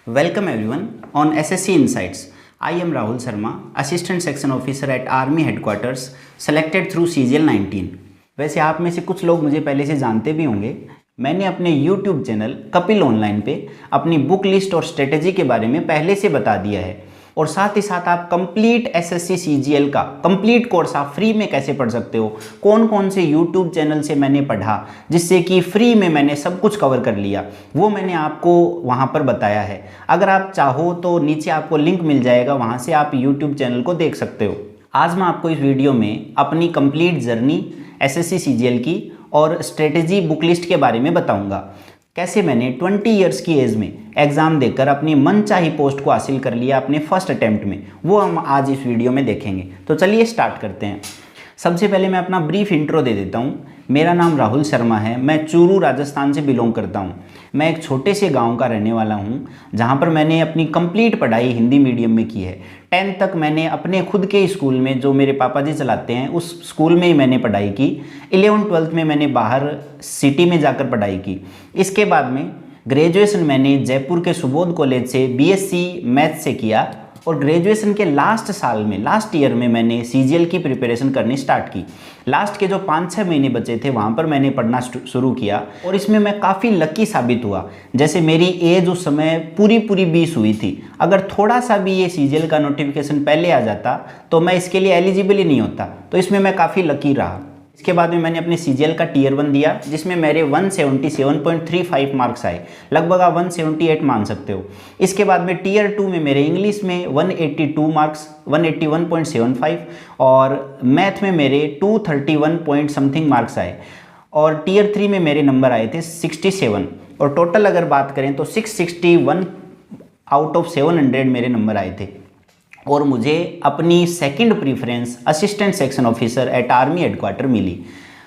Welcome everyone on SSC Insights. I am Rahul Sharma, Assistant Section Officer at Army Headquarters, selected through CGL 19. वैसे आप में से कुछ लोग मुझे पहले से जानते भी होंगे। मैंने अपने YouTube चैनल कपिल ऑनलाइन पे अपनी बुक लिस्ट और स्ट्रेटेजी के बारे में पहले से बता दिया है और साथ ही साथ आप कंप्लीट SSC CGL का कंप्लीट कोर्स आप फ्री में कैसे पढ़ सकते हो, कौन कौन से YouTube चैनल से मैंने पढ़ा जिससे कि फ्री में मैंने सब कुछ कवर कर लिया, वो मैंने आपको वहाँ पर बताया है। अगर आप चाहो तो नीचे आपको लिंक मिल जाएगा, वहाँ से आप YouTube चैनल को देख सकते हो। आज मैं आपको इस वीडियो में अपनी कंप्लीट जर्नी SSC CGL की और स्ट्रेटेजी बुक लिस्ट के बारे में बताऊँगा। कैसे मैंने 20 इयर्स की एज में एग्ज़ाम देकर अपनी मनचाही पोस्ट को हासिल कर लिया अपने फर्स्ट अटेम्प्ट में, वो हम आज इस वीडियो में देखेंगे। तो चलिए स्टार्ट करते हैं। सबसे पहले मैं अपना ब्रीफ इंट्रो दे देता हूँ। मेरा नाम राहुल शर्मा है, मैं चूरू राजस्थान से बिलोंग करता हूँ। मैं एक छोटे से गांव का रहने वाला हूँ जहाँ पर मैंने अपनी कंप्लीट पढ़ाई हिंदी मीडियम में की है। 10th तक मैंने अपने खुद के स्कूल में, जो मेरे पापा जी चलाते हैं, उस स्कूल में ही मैंने पढ़ाई की। 11th-12th में मैंने बाहर सिटी में जाकर पढ़ाई की। इसके बाद में ग्रेजुएशन मैंने जयपुर के सुबोध कॉलेज से BSc मैथ से किया और ग्रेजुएशन के लास्ट ईयर में मैंने CGL की प्रिपरेशन करनी स्टार्ट की। लास्ट के जो 5-6 महीने बचे थे वहाँ पर मैंने पढ़ना शुरू किया और इसमें मैं काफ़ी लकी साबित हुआ। जैसे मेरी एज उस समय पूरी 20 हुई थी। अगर थोड़ा सा भी ये CGL का नोटिफिकेशन पहले आ जाता तो मैं इसके लिए एलिजिबल ही नहीं होता, तो इसमें मैं काफ़ी लकी रहा। इसके बाद में मैंने अपने CGL का Tier 1 दिया जिसमें मेरे 177.35 मार्क्स आए, लगभग आप 178 मान सकते हो। इसके बाद में Tier 2 में मेरे इंग्लिश में 182 मार्क्स 181.75 और मैथ में मेरे 231 पॉइंट समथिंग मार्क्स आए और Tier 3 में मेरे नंबर आए थे 67 और टोटल अगर बात करें तो 661 आउट ऑफ 700 मेरे नंबर आए थे। और मुझे अपनी second preference assistant section officer at army headquarter मिली।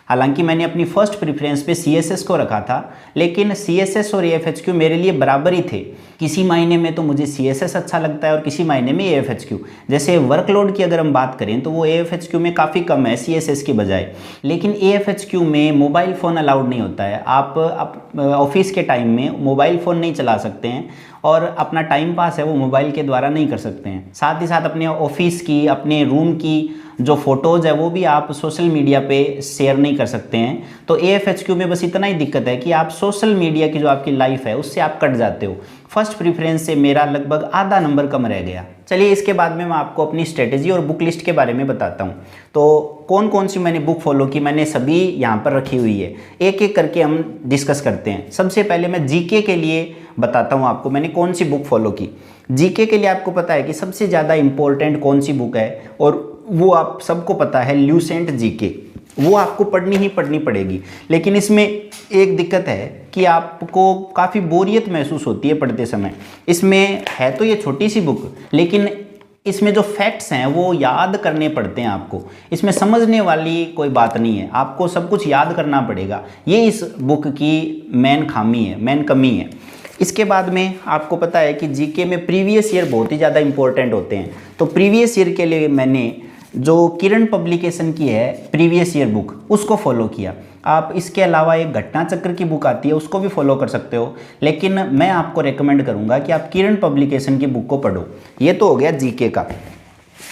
हालांकि मैंने अपनी फर्स्ट प्रीफरेंस पे CSS को रखा था, लेकिन CSS और AFHQ मेरे लिए बराबर ही थे। किसी महीने में तो मुझे CSS अच्छा लगता है और किसी महीने में AFHQ। जैसे वर्कलोड की अगर हम बात करें तो वो AFHQ में काफ़ी कम है CSS के बजाय, लेकिन AFHQ में मोबाइल फ़ोन अलाउड नहीं होता है। आप ऑफिस के टाइम में मोबाइल फ़ोन नहीं चला सकते हैं और अपना टाइम पास है वो मोबाइल के द्वारा नहीं कर सकते हैं। साथ ही साथ अपने ऑफिस की, अपने रूम की जो फ़ोटोज़ है वो भी आप सोशल मीडिया पे शेयर नहीं कर सकते हैं। तो AFHQ में बस इतना ही दिक्कत है कि आप सोशल मीडिया की जो आपकी लाइफ है उससे आप कट जाते हो। फर्स्ट प्रीफरेंस से मेरा लगभग आधा नंबर कम रह गया। चलिए इसके बाद में मैं आपको अपनी स्ट्रेटेजी और बुक लिस्ट के बारे में बताता हूँ। तो कौन कौन सी मैंने बुक फॉलो की, मैंने सभी यहाँ पर रखी हुई है। एक एक करके हम डिस्कस करते हैं। सबसे पहले मैं GK के लिए बताता हूँ आपको मैंने कौन सी बुक फॉलो की। GK के लिए आपको पता है कि सबसे ज़्यादा इम्पोर्टेंट कौन सी बुक है, और वो आप सबको पता है, ल्यूसेंट GK। वो आपको पढ़नी ही पढ़नी पड़ेगी। लेकिन इसमें एक दिक्कत है कि आपको काफ़ी बोरियत महसूस होती है पढ़ते समय। इसमें है तो ये छोटी सी बुक, लेकिन इसमें जो फैक्ट्स हैं वो याद करने पड़ते हैं आपको। इसमें समझने वाली कोई बात नहीं है, आपको सब कुछ याद करना पड़ेगा। ये इस बुक की मेन खामी है, मेन कमी है। इसके बाद में आपको पता है कि GK में प्रीवियस ईयर बहुत ही ज़्यादा इंपॉर्टेंट होते हैं। तो प्रीवियस ईयर के लिए मैंने जो किरण पब्लिकेशन की है प्रीवियस ईयर बुक, उसको फॉलो किया। आप इसके अलावा एक घटना चक्र की बुक आती है, उसको भी फॉलो कर सकते हो, लेकिन मैं आपको रेकमेंड करूंगा कि आप किरण पब्लिकेशन की बुक को पढ़ो। ये तो हो गया GK का।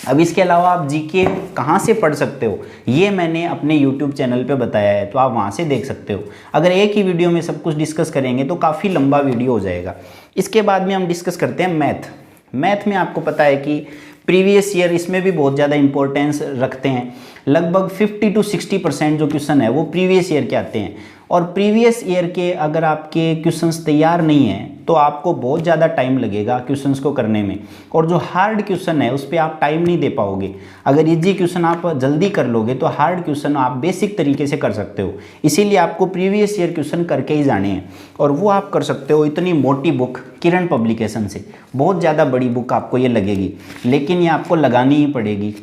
अब इसके अलावा आप GK कहाँ से पढ़ सकते हो ये मैंने अपने YouTube चैनल पे बताया है, तो आप वहाँ से देख सकते हो। अगर एक ही वीडियो में सब कुछ डिस्कस करेंगे तो काफ़ी लंबा वीडियो हो जाएगा। इसके बाद में हम डिस्कस करते हैं मैथ में आपको पता है कि प्रीवियस ईयर इसमें भी बहुत ज़्यादा इंपॉर्टेंस रखते हैं। लगभग 50 to 60% जो क्वेश्चन है वो प्रीवियस ईयर के आते हैं। और प्रीवियस ईयर के अगर आपके क्वेश्चंस तैयार नहीं हैं तो आपको बहुत ज़्यादा टाइम लगेगा क्वेश्चंस को करने में, और जो हार्ड क्वेश्चन है उस पर आप टाइम नहीं दे पाओगे। अगर इजी क्वेश्चन आप जल्दी कर लोगे तो हार्ड क्वेश्चन आप बेसिक तरीके से कर सकते हो। इसीलिए आपको प्रीवियस ईयर क्वेश्चन करके ही जाने हैं, और वो आप कर सकते हो इतनी मोटी बुक किरण पब्लिकेशन से। बहुत ज़्यादा बड़ी बुक आपको ये लगेगी, लेकिन ये आपको लगानी ही पड़ेगी।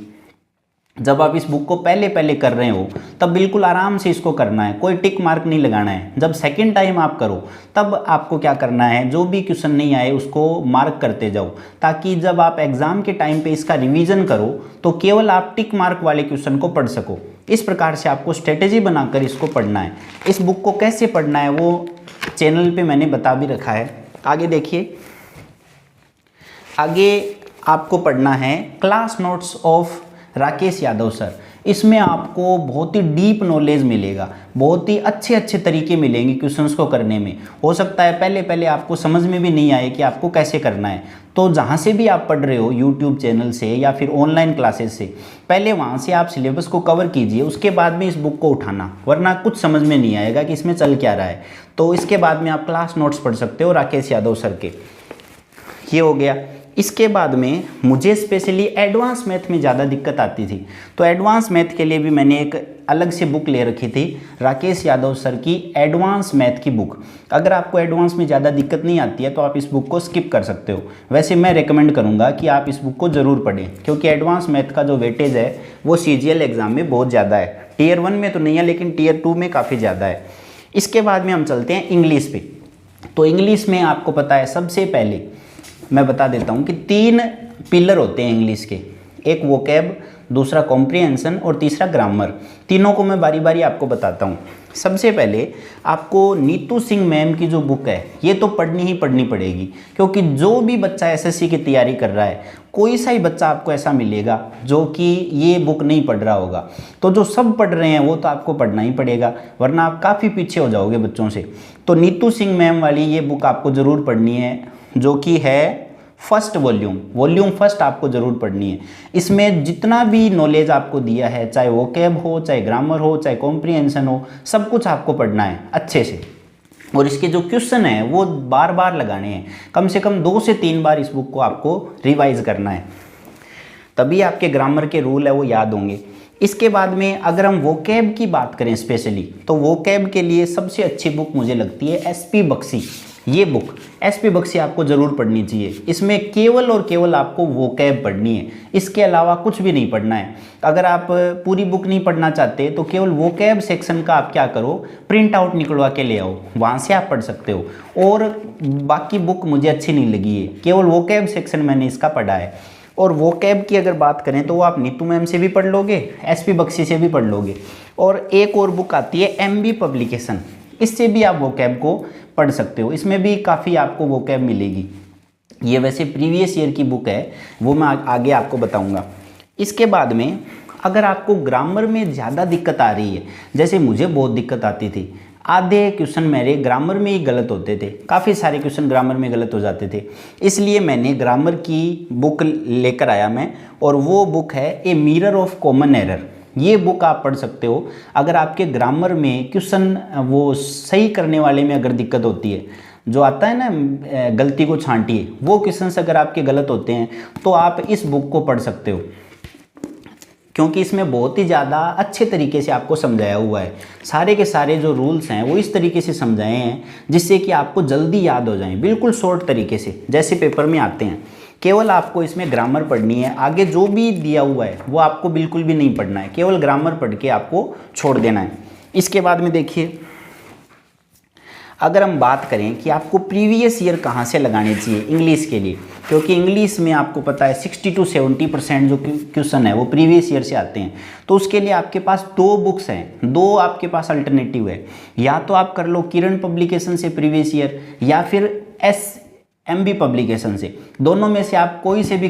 जब आप इस बुक को पहले कर रहे हो तब बिल्कुल आराम से इसको करना है, कोई टिक मार्क नहीं लगाना है। जब सेकंड टाइम आप करो तब आपको क्या करना है, जो भी क्वेश्चन नहीं आए उसको मार्क करते जाओ, ताकि जब आप एग्जाम के टाइम पे इसका रिवीजन करो तो केवल आप टिक मार्क वाले क्वेश्चन को पढ़ सको। इस प्रकार से आपको स्ट्रेटेजी बनाकर इसको पढ़ना है। इस बुक को कैसे पढ़ना है वो चैनल पे मैंने बता भी रखा है, आगे देखिए। आगे आपको पढ़ना है class notes of Rakesh Yadav sir. इसमें आपको बहुत ही डीप नॉलेज मिलेगा, बहुत ही अच्छे अच्छे तरीके मिलेंगे क्वेश्चंस को करने में। हो सकता है पहले पहले आपको समझ में भी नहीं आए कि आपको कैसे करना है, तो जहाँ से भी आप पढ़ रहे हो यूट्यूब चैनल से या फिर ऑनलाइन क्लासेस से, पहले वहाँ से आप सिलेबस को कवर कीजिए, उसके बाद में इस बुक को उठाना, वरना कुछ समझ में नहीं आएगा कि इसमें चल क्या रहा है। तो इसके बाद में आप क्लास नोट्स पढ़ सकते हो राकेश यादव सर के। ये हो गया। इसके बाद में मुझे स्पेशली एडवांस मैथ में ज़्यादा दिक्कत आती थी, तो एडवांस मैथ के लिए भी मैंने एक अलग से बुक ले रखी थी, राकेश यादव सर की एडवांस मैथ की बुक। अगर आपको एडवांस में ज़्यादा दिक्कत नहीं आती है तो आप इस बुक को स्किप कर सकते हो। वैसे मैं रेकमेंड करूँगा कि आप इस बुक को ज़रूर पढ़ें, क्योंकि एडवांस मैथ का जो वेटेज है वो CGL एग्ज़ाम में बहुत ज़्यादा है। Tier 1 में तो नहीं है, लेकिन Tier 2 में काफ़ी ज़्यादा है। इसके बाद में हम चलते हैं इंग्लिश पे। तो इंग्लिश में आपको पता है, सबसे पहले मैं बता देता हूँ कि 3 पिलर होते हैं इंग्लिश के, एक वोकैब, दूसरा कॉम्प्रिहेंशन और तीसरा ग्रामर। तीनों को मैं बारी बारी आपको बताता हूँ। सबसे पहले आपको नीतू सिंह मैम की जो बुक है ये तो पढ़नी ही पढ़नी पड़ेगी, क्योंकि जो भी बच्चा SSC की तैयारी कर रहा है, कोई सा ही बच्चा आपको ऐसा मिलेगा जो कि ये बुक नहीं पढ़ रहा होगा। तो जो सब पढ़ रहे हैं वो तो आपको पढ़ना ही पड़ेगा, वरना आप काफ़ी पीछे हो जाओगे बच्चों से। तो नीतू सिंह मैम वाली ये बुक आपको ज़रूर पढ़नी है, जो कि है फर्स्ट वॉल्यूम फर्स्ट आपको ज़रूर पढ़नी है। इसमें जितना भी नॉलेज आपको दिया है, चाहे वोकैब हो, चाहे ग्रामर हो, चाहे कॉम्प्रिहेंशन हो, सब कुछ आपको पढ़ना है अच्छे से। और इसके जो क्वेश्चन है वो बार बार लगाने हैं, कम से कम 2 से 3 बार इस बुक को आपको रिवाइज करना है, तभी आपके ग्रामर के रूल है वो याद होंगे। इसके बाद में अगर हम वोकैब की बात करें स्पेशली, तो वोकैब के लिए सबसे अच्छी बुक मुझे लगती है SP बख्शी। ये बुक SP बख्शी आपको ज़रूर पढ़नी चाहिए। इसमें केवल और केवल आपको वोकैब पढ़नी है, इसके अलावा कुछ भी नहीं पढ़ना है। अगर आप पूरी बुक नहीं पढ़ना चाहते तो केवल वोकैब सेक्शन का आप क्या करो, प्रिंट आउट निकलवा के ले आओ, वहाँ से आप पढ़ सकते हो। और बाकी बुक मुझे अच्छी नहीं लगी है, केवल वोकैब सेक्शन मैंने इसका पढ़ा है। और वोकैब की अगर बात करें तो वो आप नीतू मैम से भी पढ़ लोगे, SP बख्शी से भी पढ़ लोगे। और एक और बुक आती है MB पब्लिकेशन, इससे भी आप वोकैब को पढ़ सकते हो, इसमें भी काफ़ी आपको वोकैब मिलेगी। ये वैसे प्रीवियस ईयर की बुक है, वो मैं आगे आपको बताऊंगा। इसके बाद में अगर आपको ग्रामर में ज़्यादा दिक्कत आ रही है, जैसे मुझे बहुत दिक्कत आती थी, आधे क्वेश्चन मेरे ग्रामर में ही गलत होते थे, काफ़ी सारे क्वेश्चन ग्रामर में गलत हो जाते थे, इसलिए मैंने ग्रामर की बुक लेकर आया मैं, और वो बुक है a mirror of common error. ये बुक आप पढ़ सकते हो अगर आपके ग्रामर में क्वेश्चन वो सही करने वाले में अगर दिक्कत होती है, जो आता है ना गलती को छांटिए, वो क्वेश्चंस अगर आपके गलत होते हैं तो आप इस बुक को पढ़ सकते हो, क्योंकि इसमें बहुत ही ज़्यादा अच्छे तरीके से आपको समझाया हुआ है। सारे के सारे जो रूल्स हैं वो इस तरीके से समझाए हैं जिससे कि आपको जल्दी याद हो जाएं, बिल्कुल शॉर्ट तरीके से, जैसे पेपर में आते हैं। केवल आपको इसमें ग्रामर पढ़नी है, आगे जो भी दिया हुआ है वो आपको बिल्कुल भी नहीं पढ़ना है, केवल ग्रामर पढ़ के आपको छोड़ देना है। इसके बाद में देखिए, अगर हम बात करें कि आपको प्रीवियस ईयर कहाँ से लगाने चाहिए इंग्लिश के लिए, क्योंकि इंग्लिश में आपको पता है 60 to 70% जो क्वेश्चन है वो प्रीवियस ईयर से आते हैं, तो उसके लिए आपके पास 2 बुक्स हैं, 2 आपके पास अल्टरनेटिव है। या तो आप कर लो किरण पब्लिकेशन से प्रीवियस ईयर, या फिर MB पब्लिकेशन से, दोनों में से आप कोई से भी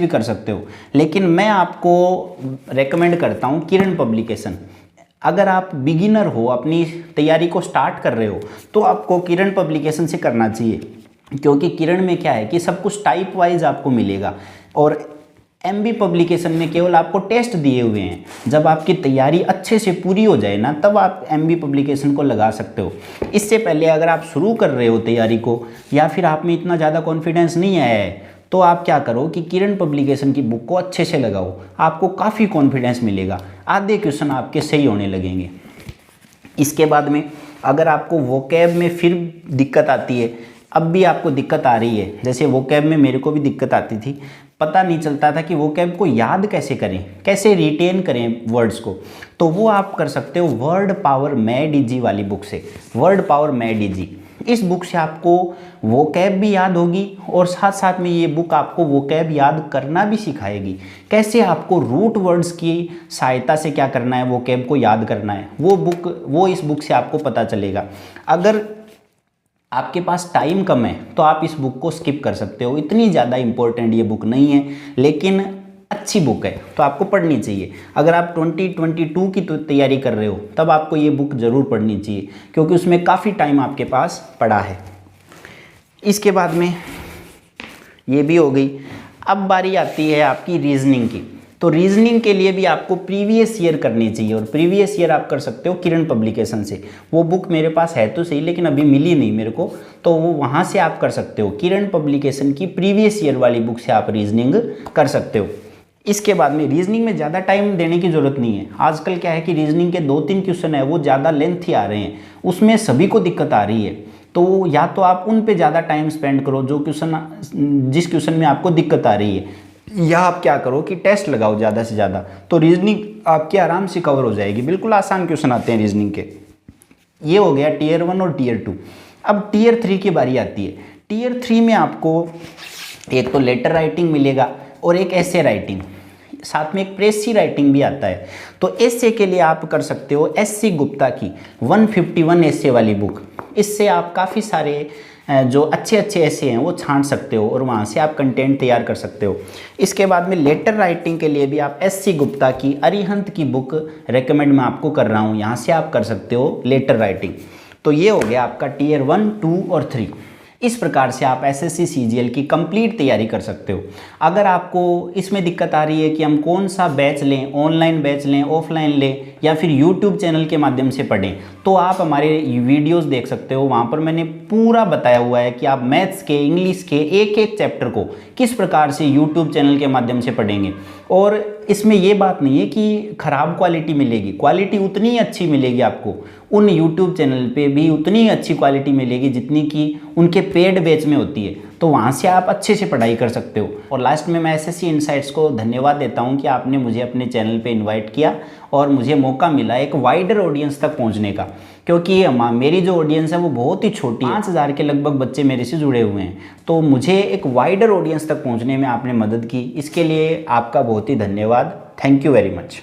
कर सकते हो, लेकिन मैं आपको रेकमेंड करता हूँ किरण पब्लिकेशन। अगर आप बिगिनर हो, अपनी तैयारी को स्टार्ट कर रहे हो, तो आपको किरण पब्लिकेशन से करना चाहिए, क्योंकि किरण में क्या है कि सब कुछ टाइप वाइज आपको मिलेगा, और MB पब्लिकेशन में केवल आपको टेस्ट दिए हुए हैं। जब आपकी तैयारी अच्छे से पूरी हो जाए ना, तब आप MB पब्लिकेशन को लगा सकते हो। इससे पहले अगर आप शुरू कर रहे हो तैयारी को, या फिर आप में इतना ज़्यादा कॉन्फिडेंस नहीं आया है, तो आप क्या करो कि किरण पब्लिकेशन की बुक को अच्छे से लगाओ, आपको काफ़ी कॉन्फिडेंस मिलेगा, आधे क्वेश्चन आपके सही होने लगेंगे। इसके बाद में अगर आपको वोकैब में फिर दिक्कत आती है, अब भी आपको दिक्कत आ रही है, जैसे वोकैब में मेरे को भी दिक्कत आती थी, पता नहीं चलता था कि वोकैब को याद कैसे करें, कैसे रिटेन करें वर्ड्स को, तो वो आप कर सकते हो वर्ड पावर मैड इजी वाली बुक से। वर्ड पावर मैड इजी, इस बुक से आपको वोकैब भी याद होगी, और साथ साथ में ये बुक आपको वोकैब याद करना भी सिखाएगी, कैसे आपको रूट वर्ड्स की सहायता से क्या करना है, वोकैब को याद करना है, वो इस बुक से आपको पता चलेगा। अगर आपके पास टाइम कम है तो आप इस बुक को स्किप कर सकते हो, इतनी ज़्यादा इम्पोर्टेंट ये बुक नहीं है, लेकिन अच्छी बुक है तो आपको पढ़नी चाहिए। अगर आप 2022 की तैयारी कर रहे हो तब आपको ये बुक ज़रूर पढ़नी चाहिए, क्योंकि उसमें काफ़ी टाइम आपके पास पड़ा है। इसके बाद में ये भी हो गई। अब बारी आती है आपकी रीजनिंग की। तो रीजनिंग के लिए भी आपको प्रीवियस ईयर करनी चाहिए, और प्रीवियस ईयर आप कर सकते हो किरण पब्लिकेशन से। वो बुक मेरे पास है तो सही, लेकिन अभी मिली नहीं मेरे को, तो वो वहाँ से आप कर सकते हो। किरण पब्लिकेशन की प्रीवियस ईयर वाली बुक से आप रीजनिंग कर सकते हो। इसके बाद में रीजनिंग में ज़्यादा टाइम देने की ज़रूरत नहीं है। आजकल क्या है कि रीजनिंग के 2-3 क्वेश्चन है वो ज़्यादा लेंथी आ रहे हैं, उसमें सभी को दिक्कत आ रही है। तो या तो आप उन पे ज़्यादा टाइम स्पेंड करो जिस क्वेश्चन में आपको दिक्कत आ रही है, या आप क्या करो कि टेस्ट लगाओ ज़्यादा से ज़्यादा, तो रीजनिंग आपकी आराम से कवर हो जाएगी। बिल्कुल आसान क्वेश्चन आते हैं रीजनिंग के। ये हो गया टीयर 1 और टीयर 2। अब टीयर 3 की बारी आती है। टीयर 3 में आपको एक तो लेटर राइटिंग मिलेगा और एक ऐसे राइटिंग, साथ में एक प्रेसी राइटिंग भी आता है। तो ऐसे के लिए आप कर सकते हो SC गुप्ता की 151 ऐसे वाली बुक। इससे आप काफ़ी सारे जो अच्छे ऐसे हैं वो छांट सकते हो और वहाँ से आप कंटेंट तैयार कर सकते हो। इसके बाद में लेटर राइटिंग के लिए भी आप SC गुप्ता की अरिहंत की बुक रेकमेंड मैं आपको कर रहा हूँ, यहाँ से आप कर सकते हो लेटर राइटिंग। तो ये हो गया आपका टीयर 1, 2 और 3। इस प्रकार से आप SSC CGL की कंप्लीट तैयारी कर सकते हो। अगर आपको इसमें दिक्कत आ रही है कि हम कौन सा बैच लें, ऑनलाइन बैच लें, ऑफलाइन लें, या फिर YouTube चैनल के माध्यम से पढ़ें, तो आप हमारे वीडियोस देख सकते हो। वहाँ पर मैंने पूरा बताया हुआ है कि आप मैथ्स के, इंग्लिश के एक चैप्टर को किस प्रकार से YouTube चैनल के माध्यम से पढ़ेंगे। और इसमें ये बात नहीं है कि ख़राब क्वालिटी मिलेगी, क्वालिटी उतनी ही अच्छी मिलेगी आपको। उन YouTube चैनल पे भी उतनी ही अच्छी क्वालिटी मिलेगी जितनी कि उनके पेड बैच में होती है। तो वहाँ से आप अच्छे से पढ़ाई कर सकते हो। और लास्ट में मैं SSC इनसाइट्स को धन्यवाद देता हूँ कि आपने मुझे अपने चैनल पे इनवाइट किया और मुझे मौका मिला एक वाइडर ऑडियंस तक पहुँचने का, क्योंकि मेरी जो ऑडियंस है वो बहुत ही छोटी, 5000 के लगभग बच्चे मेरे से जुड़े हुए हैं। तो मुझे एक वाइडर ऑडियंस तक पहुँचने में आपने मदद की, इसके लिए आपका बहुत ही धन्यवाद। Thank you very much.